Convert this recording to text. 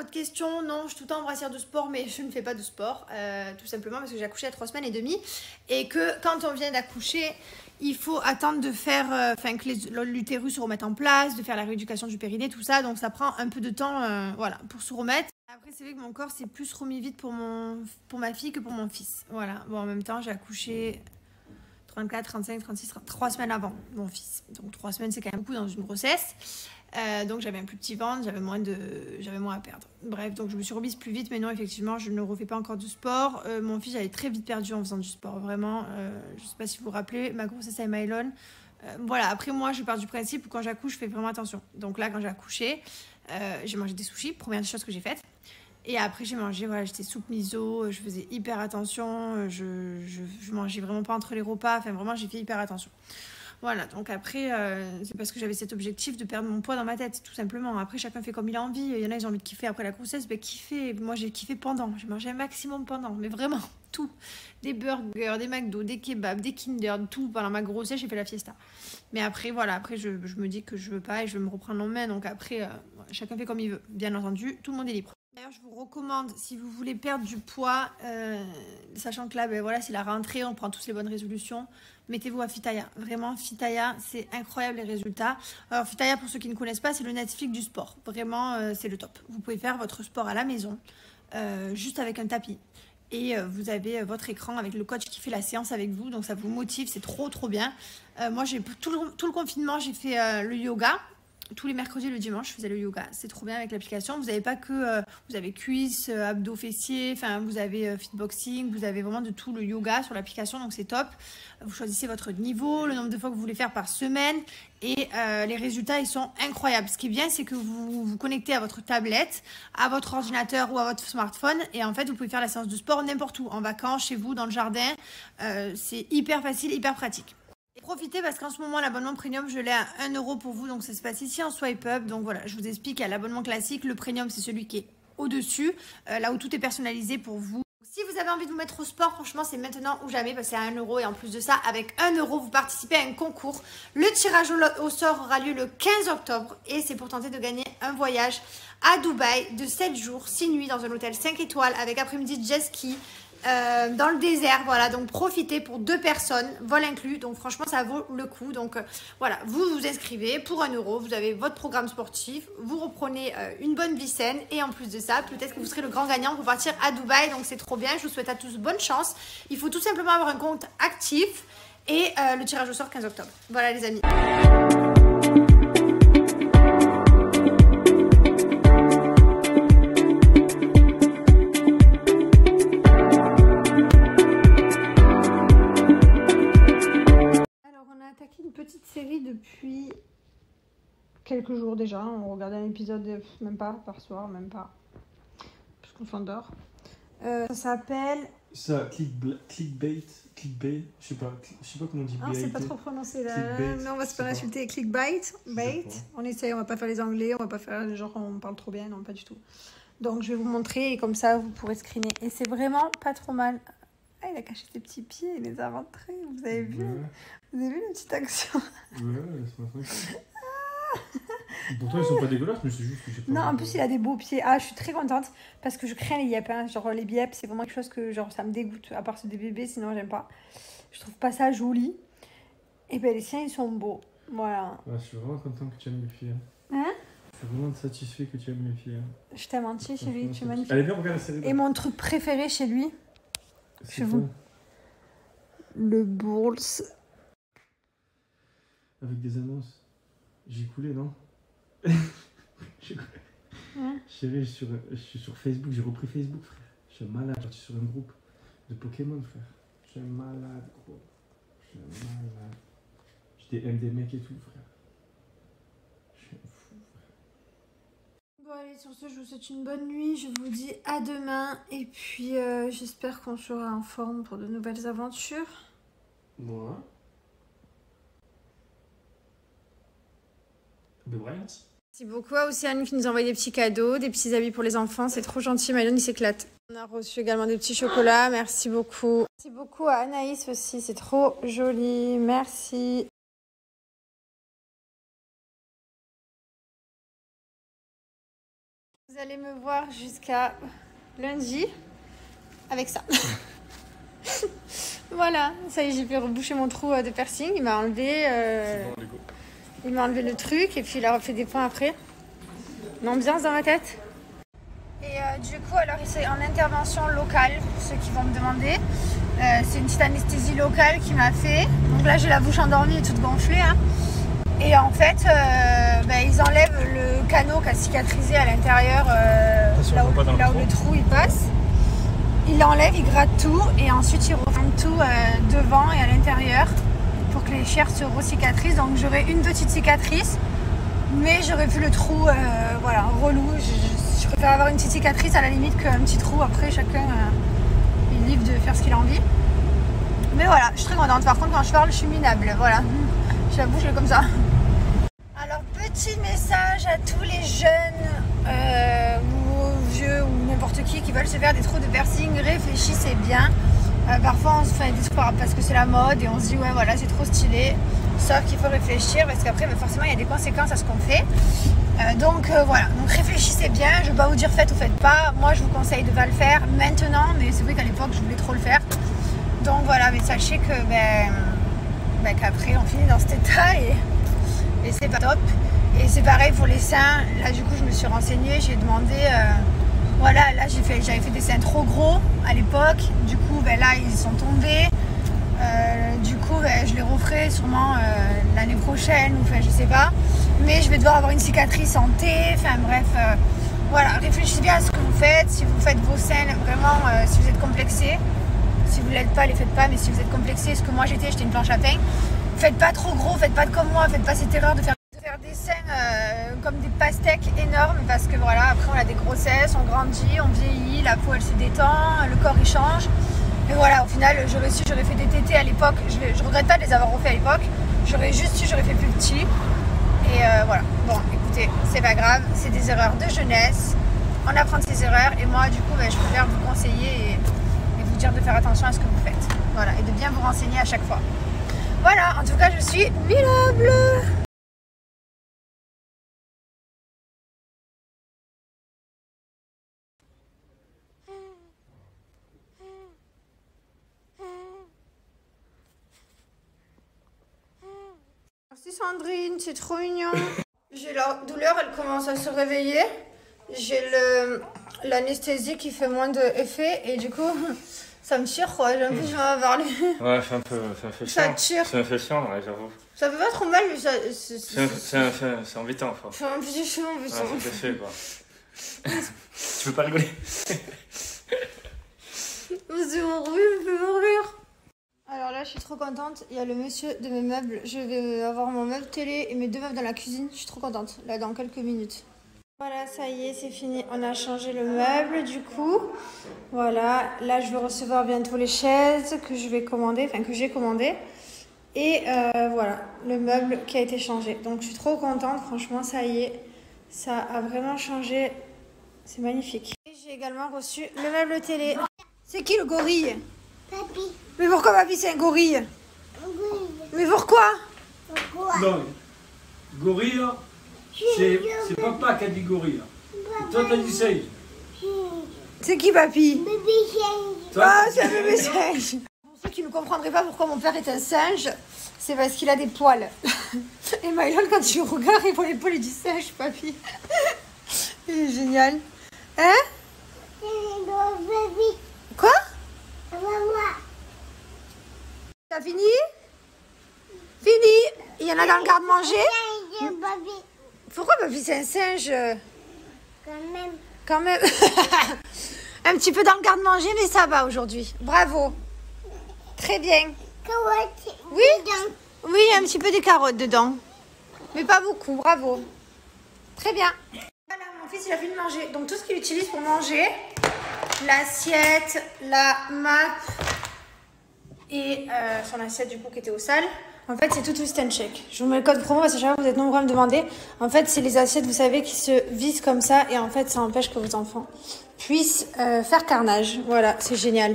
votre question, non, je suis tout le temps en brassière de sport, mais je ne fais pas de sport, tout simplement parce que j'ai accouché à 3 semaines et demie et que quand on vient d'accoucher, il faut attendre de faire, que l'utérus se remette en place, de faire la rééducation du périnée, tout ça, donc ça prend un peu de temps, voilà, pour se remettre. Après, c'est vrai que mon corps s'est plus remis vite pour ma fille que pour mon fils, voilà. Bon, en même temps, j'ai accouché 34, 35, 36, 3 semaines avant mon fils, donc 3 semaines, c'est quand même beaucoup dans une grossesse. Donc j'avais un plus petit ventre, j'avais moins à perdre. Bref, donc je me suis remise plus vite, mais non, effectivement, je ne refais pas encore du sport. Mon fils, j'avais très vite perdu en faisant du sport, vraiment. Je ne sais pas si vous vous rappelez, ma grossesse à Emmaël. Voilà, après moi, je pars du principe où quand j'accouche, je fais vraiment attention. Donc là, quand j'ai accouché, j'ai mangé des sushis, première chose que j'ai faite. Et après, j'ai mangé, voilà, j'étais soupe miso, je faisais hyper attention, je mangeais vraiment pas entre les repas, enfin vraiment, j'ai fait hyper attention. Voilà, donc après, c'est parce que j'avais cet objectif de perdre mon poids dans ma tête, tout simplement. Après, chacun fait comme il a envie. Il y en a, ils ont envie de kiffer après la grossesse. Ben, kiffer. Moi, j'ai kiffé pendant. J'ai mangé un maximum pendant, mais vraiment tout. Des burgers, des McDo, des kebabs, des Kinder, tout. Pendant ma grossesse, j'ai fait la fiesta. Mais après, voilà, après, je me dis que je veux pas et je veux me reprendre en main. Donc après, chacun fait comme il veut. Bien entendu, tout le monde est libre. D'ailleurs, je vous recommande, si vous voulez perdre du poids, sachant que là, ben voilà, c'est la rentrée, on prend tous les bonnes résolutions, mettez-vous à Fitaya. Vraiment, Fitaya, c'est incroyable les résultats. Alors, Fitaya, pour ceux qui ne connaissent pas, c'est le Netflix du sport. Vraiment, c'est le top. Vous pouvez faire votre sport à la maison, juste avec un tapis. Et vous avez votre écran avec le coach qui fait la séance avec vous, donc ça vous motive, c'est trop trop bien. Moi, j'ai tout le confinement, j'ai fait le yoga. Tous les mercredis et le dimanche, je faisais le yoga. C'est trop bien avec l'application. Vous n'avez pas que... vous avez cuisses, abdos, fessiers, enfin, vous avez fitboxing, vous avez vraiment de tout le yoga sur l'application, donc c'est top. Vous choisissez votre niveau, le nombre de fois que vous voulez faire par semaine et les résultats, ils sont incroyables. Ce qui est bien, c'est que vous vous connectez à votre tablette, à votre ordinateur ou à votre smartphone et en fait, vous pouvez faire la séance de sport n'importe où, en vacances, chez vous, dans le jardin. C'est hyper facile, hyper pratique. Et profitez parce qu'en ce moment l'abonnement premium je l'ai à 1 € pour vous, donc ça se passe ici en swipe up. Donc voilà, je vous explique, à l'abonnement classique, le premium c'est celui qui est au-dessus, là où tout est personnalisé pour vous. Si vous avez envie de vous mettre au sport, franchement c'est maintenant ou jamais parce que c'est à 1 € et en plus de ça, avec 1 € vous participez à un concours. Le tirage au sort aura lieu le 15 octobre et c'est pour tenter de gagner un voyage à Dubaï de 7 jours, 6 nuits dans un hôtel 5 étoiles avec après-midi jet ski. Dans le désert, voilà, donc profitez pour 2 personnes, vol inclus, donc franchement ça vaut le coup. Donc voilà, vous vous inscrivez pour 1 €, vous avez votre programme sportif, vous reprenez une bonne vie saine et en plus de ça, peut-être que vous serez le grand gagnant pour partir à Dubaï, donc c'est trop bien. Je vous souhaite à tous bonne chance. Il faut tout simplement avoir un compte actif et le tirage au sort 15 octobre. Voilà les amis. Une petite série depuis quelques jours déjà. On regardait un épisode, même pas par soir, même pas, parce qu'on s'endort. Ça s'appelle... Ça, clickbait, je sais pas comment on dit. Ah, c'est pas trop prononcé là. Non, on va se faire insulter. Clickbait, bait. On essaye, on va pas faire les anglais, on va pas faire genre on parle trop bien, non pas du tout. Donc je vais vous montrer et comme ça vous pourrez screener. Et c'est vraiment pas trop mal. Ah, il a caché ses petits pieds, il les a rentrés, vous avez vu? Ouais. Vous avez vu la petite action? Ouais, c'est pas vrai. Pourtant, ils sont pas dégueulasses, mais c'est juste que j'ai pas. Non, en plus, il a des beaux pieds. Ah, je suis très contente parce que je crains les yep. Hein. Genre, les yep, c'est vraiment quelque chose que genre, ça me dégoûte. À part ceux des bébés, sinon, j'aime pas. Je trouve pas ça joli. Et ben, les siens, ils sont beaux. Voilà. Ah, je suis vraiment content que tu aimes les filles. Hein? Je suis vraiment satisfait que tu aimes les filles. Je t'ai menti, chérie. Tu es magnifique. Allez, viens, regarde la série. Et mon truc préféré chez lui, c'est vous. Le bourse. Avec des annonces. J'ai coulé, non? Hein? Chérie, je suis sur Facebook, j'ai repris Facebook, frère. Je suis malade, je suis sur un groupe de Pokémon, frère. Je suis malade, gros. Je suis malade. Je DM des mecs et tout, frère. Je suis fou, frère. Bon, allez, sur ce, je vous souhaite une bonne nuit. Je vous dis à demain. Et puis, j'espère qu'on sera en forme pour de nouvelles aventures. Moi. The Bryant. Merci beaucoup à Océane qui nous a envoyé des petits cadeaux, des petits habits pour les enfants. C'est trop gentil. Maëlon, il s'éclate. On a reçu également des petits chocolats. Merci beaucoup. Merci beaucoup à Anaïs aussi. C'est trop joli. Merci. Vous allez me voir jusqu'à lundi avec ça. Voilà, ça y est, j'ai pu reboucher mon trou de piercing. Il m'a enlevé, il m'a enlevé le truc et puis il a refait des points après. Une ambiance dans ma tête. Et du coup, alors c'est en intervention locale, pour ceux qui vont me demander. C'est une petite anesthésie locale qui m'a fait. Donc là, j'ai la bouche endormie et toute gonflée. Hein. Et en fait, ils enlèvent le canot qui a cicatrisé à l'intérieur, là où le trou il passe. Ils l'enlèvent, ils grattent tout et ensuite ils refont tout devant et à l'intérieur pour que les chairs se recicatrisent. Donc j'aurai une petite cicatrice, mais j'aurai plus le trou, voilà, relou. Je préfère avoir une petite cicatrice à la limite qu'un petit trou. Après, chacun est libre de faire ce qu'il a envie. Mais voilà, je suis très contente. Par contre, quand je parle, je suis minable. Voilà, j'avoue, je suis comme ça. Alors, petit message à tous les jeunes ou vieux ou n'importe qui veulent se faire des trous de piercing. Réfléchissez bien. Parfois, on se fait des trucs parce que c'est la mode et on se dit, ouais, voilà, c'est trop stylé. Sauf qu'il faut réfléchir parce qu'après, forcément, il y a des conséquences à ce qu'on fait. Donc voilà, donc réfléchissez bien. Je ne vais pas vous dire faites ou faites pas. Moi, je vous conseille de ne pas le faire maintenant, mais c'est vrai qu'à l'époque, je voulais trop le faire. Donc voilà, mais sachez que qu'après, on finit dans cet état et c'est pas top. Et c'est pareil pour les seins. Là, du coup, je me suis renseignée, j'ai demandé. Voilà, là, j'avais fait des seins trop gros à l'époque. Du coup, là, ils sont tombés. Du coup, je les referai sûrement l'année prochaine, ou je sais pas. Mais je vais devoir avoir une cicatrice en T. Enfin bref, voilà, réfléchissez bien à ce que vous faites. Si vous faites vos seins, vraiment, si vous êtes complexé. Si vous ne l'êtes pas, les faites pas. Mais si vous êtes complexé, ce que moi j'étais une planche à pain. Faites pas trop gros, faites pas comme moi, faites pas cette erreur de faire des seins comme des pastèques énormes. Parce que voilà, après on a des grossesses, on grandit, on vieillit, la peau elle se détend, le corps il change. Et voilà, au final, j'aurais fait des tétés à l'époque. Je regrette pas de les avoir refait à l'époque. J'aurais fait plus petit. Et voilà. Bon, écoutez, c'est pas grave. C'est des erreurs de jeunesse. On apprend de ses erreurs. Et moi, du coup, je préfère vous conseiller et vous dire de faire attention à ce que vous faites. Voilà, et de bien vous renseigner à chaque fois. Voilà, en tout cas, je suis minable. Merci Sandrine, c'est trop mignon. J'ai la douleur, elle commence à se réveiller. J'ai l'anesthésie qui fait moins d'effet et du coup, ça me tire quoi. J'ai l'impression que je vais avoir les... Ouais, ça me fait chiant. Ça tire. Ça me fait chiant, ouais, j'avoue. Ça fait pas trop mal, mais ça... C'est embêtant, enfin. C'est un petit chiant, en plus. Ouais, ça fait fait, quoi. Tu peux pas rigoler? C'est horrible, je peux mourir. Alors là, je suis trop contente. Il y a le monsieur de mes meubles. Je vais avoir mon meuble télé et mes 2 meubles dans la cuisine. Je suis trop contente, là, dans quelques minutes. Voilà, ça y est, c'est fini. On a changé le meuble, du coup. Voilà, là, je vais recevoir bientôt les chaises que je vais commander, enfin, que j'ai commandées. Et voilà, le meuble qui a été changé. Donc, je suis trop contente. Franchement, ça y est. Ça a vraiment changé. C'est magnifique. Et j'ai également reçu le meuble télé. C'est qui le gorille? Papi. Mais pourquoi papy c'est un gorille? Mais pourquoi? Non, gorille, c'est papa qui a dit gorille. Et toi, t'as dit singe. C'est qui papy? Bébé singe. Ah, c'est un bébé singe. Pour ceux qui ne comprendraient pas pourquoi mon père est un singe, c'est parce qu'il a des poils. Et Mylan, quand tu regardes, il voit les poils du singe, papy. Il est génial. Hein? Quoi? T'as fini? Fini? Il y en a dans le garde-manger? Pourquoi papy c'est un singe? Quand même. Un petit peu dans le garde-manger, mais ça va aujourd'hui. Bravo. Très bien. Oui? Oui, il y a un petit peu des carottes dedans. Mais pas beaucoup, bravo. Très bien. Voilà, mon fils il a fini de manger. Donc tout ce qu'il utilise pour manger, l'assiette, la map et son assiette du coup qui était au sale. En fait, c'est tout Twist & Shake. Je vous mets le code promo parce que chaque fois vous êtes nombreux à me demander. En fait, c'est les assiettes, vous savez, qui se vissent comme ça et en fait, ça empêche que vos enfants puissent faire carnage. Voilà, c'est génial.